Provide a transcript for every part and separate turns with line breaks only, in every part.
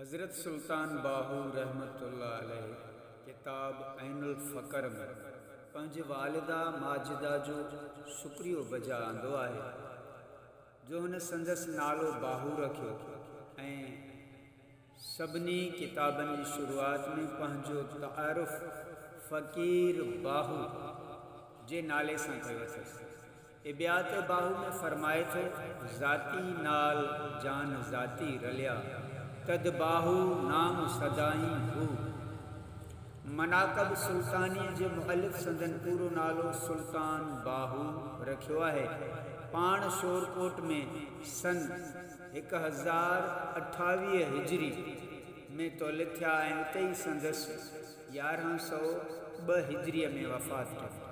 حضرت سلطان باہو رحمت اللہ علیہ کتاب عین الفقر میں پنج والدہ ماجدہ جو شکریو بجا آندو ہے جو ہن سندس نالو باہو رکھو سبنی کتابن کی شروعات میں پنجو تعارف فقیر باہو جے نالے سے کیو ابیات باہو میں فرمائے تھے ذاتی نال جان ذاتی رلیا تد باہو نام سدائیں ہو مناقب سلطانی جو مؤلف سندن پورو نالو سلطان باہو رکھو ہے پان شورکوٹ میں سن 1028 ہجری میں تولد تھیا اتئی سندس 1102 ہجری میں وفات کیا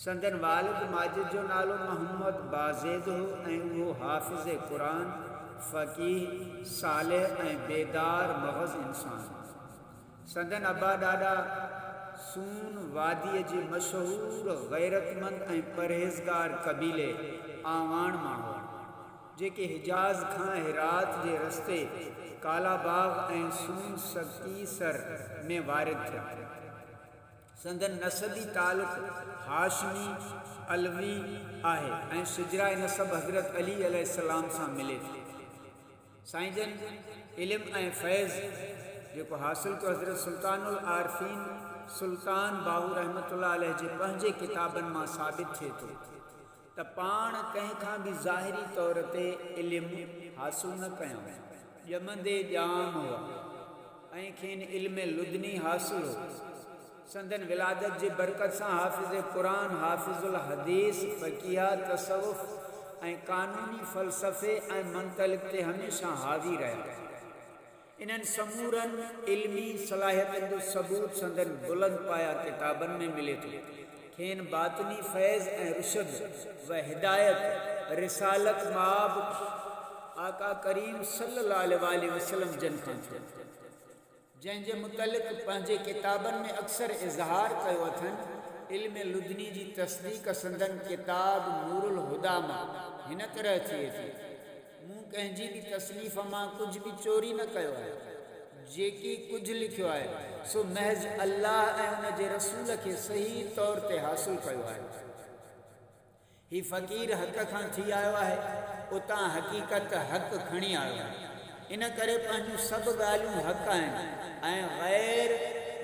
سندن والد ماجد جو نالو محمد بازید ہو وہ حافظ قرآن فقیہ صالح بیدار مغز انسان سندن ابا ڈاڈا سون وادی جے مشہور غیرت مند پرہیزگار قبیلے آوان ماحو جے کہ حجاز کھان ہرات جے رستے کالا باغ سون سکیسر میں وارد تھے سندن نسبی تعلق ہاشمی علوی ہے شجرہ نسب حضرت علی علیہ السلام سے ملے تھے سائیں جن علم فیض جو حاصل کو حضرت سلطان العارفین سلطان باہو رحمت اللہ علیہ جے پنجے کتابن ماں ثابت تھے تو پان کہیں کھاں بھی ظاہری طور تے علم حاصل نہ کیوں جمندے جام ہوا کھین علم لدنی حاصل ہو سندن ولادت جی برکت سے حافظ قرآن حافظ الحدیث فقیہ تصوف قانونی فلسفے منطلق تے ہمیشہ حاضر رہا انہن سمورن علمی صلاحیت جو ثبوت سندن بلند پایا کتابن میں ملے تھے کھین باطنی فیض رشد و ہدایت رسالت ماب آقا کریم صلی اللہ علیہ وسلم جن کھان تھے جن جے متعلق پنجے کتابن میں اکثر اظہار کیو تھن علم لدنی جی تصدیق سندن کتاب نور الہدا ماں ہن طرح تھی منہ کہیں جی بھی تصنیف ماں کچھ بھی چوری نہ کیو ہے جے کی کچھ لکھو ہے سو محض اللہ ان جے رسول کے صحیح طور تے حاصل کیو ہے ہی فقیر حق کھان تھی آیا ہے اتاں حقیقت حق کھنی آیا ہے ان کرے پنجو سب گالیوں حق ہیں غیر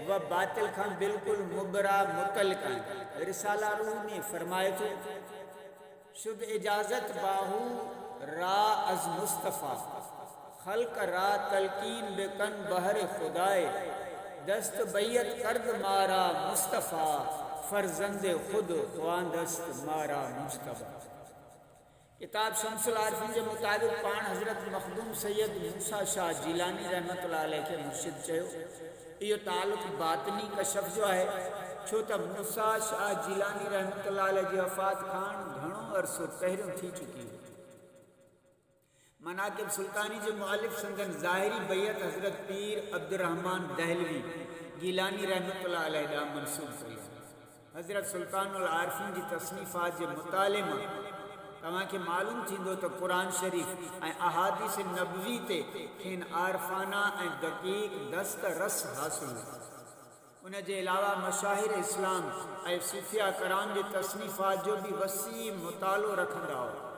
و باطل کھان بالکل مبرا متعلق ہیں رسالہ روح میں فرمائے تھے شد اجازت باہو را از مصطفیٰ خلق را تلقین بکن بہر خدائے دست بیت کرد مارا مصطفیٰ فرزند خود خوان دست مارا مصطفیٰ کتاب شمس العارفین کے مطابق پان حضرت مخدوم سید موسیٰ شاہ جیلانی رحمت اللہ علیہ کے مرشد چاہو یہ تعلق باطنی کشف جو ہے چھوٹا موسیٰ شاہ جیلانی رحمت اللہ علیہ کی وفات خان گھنوں عرصوں پہروں تھی چکی ہے مناقب سلطانی جو مؤلف سندن ظاہری بیعت حضرت پیر عبد الرحمن دہلوی گیلانی رحمت اللہ علیہ دا منصوب ہوئی حضرت سلطان العارفین کی تصنیفات جو مطالعہ تمام کے معلوم تھیندو تو قرآن شریف احادیث نبوی تے کھین عارفانہ دقیق دست رس حاصل انہیں جے علاوہ مشاہر اسلام صوفیہ کرام کے تصنیفات جو بھی وسیع مطالعہ رکھندا ہو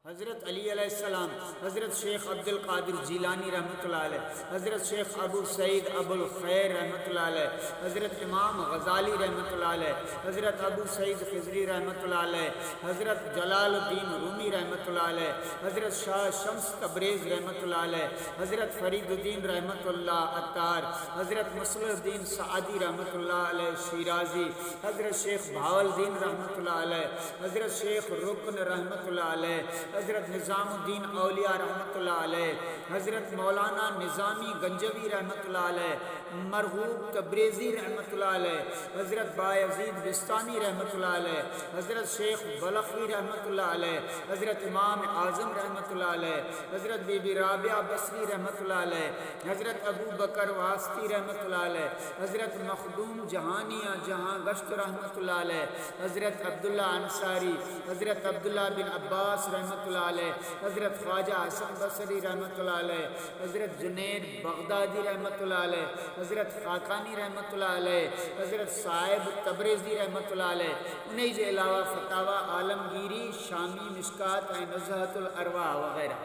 حضرت علی علیہ السلام حضرت شیخ عبد القادر جیلانی رحمت اللہ علیہ حضرت شیخ ابو سعید ابو الخیر رحمت اللہ علیہ حضرت امام غزالی رحمت اللہ علیہ حضرت ابو سعید خضری رحمت اللہ علیہ حضرت جلال الدین رومی رحمت اللہ علیہ حضرت شاہ شمس تبریز رحمت اللہ علیہ حضرت فرید الدین رحمت اللہ عطار حضرت مصلح الدین سعدی رحمت اللہ علیہ شیرازی حضرت شیخ بہاول الدین رحمت اللہ علیہ حضرت شیخ رکن رحمت اللہ علیہ حضرت نظام الدین اولیاء رحمت اللہ علیہ حضرت مولانا نظامی گنجوی رحمت اللہ علیہ مرغوب تبریزی رحمت اللہ علیہ حضرت بایزید بستانی رحمت اللہ علیہ حضرت شیخ بلخی رحمت اللہ علیہ حضرت امام اعظم رحمت اللہ علیہ حضرت بی بی رابعہ بصری رحمت اللہ علیہ حضرت ابو بکر واسطی رحمت اللہ علیہ حضرت مخدوم جہانیہ جہاں گشت رحمت اللہ علیہ حضرت عبداللہ انصاری حضرت عبداللہ بن عباس رحمت رحمۃ اللہ علیہ، حضرت خواجہ حسن بصری رحمۃ اللہ علیہ، حضرت جنید بغدادی رحمۃ اللہ علیہ، حضرت خاقانی رحمۃ اللہ علیہ، حضرت صاحب تبریزی رحمۃ اللہ علیہ، انہیں جے علاوہ فتاوی عالمگیری، شامی مشکات، نزہۃ الارواح وغیرہ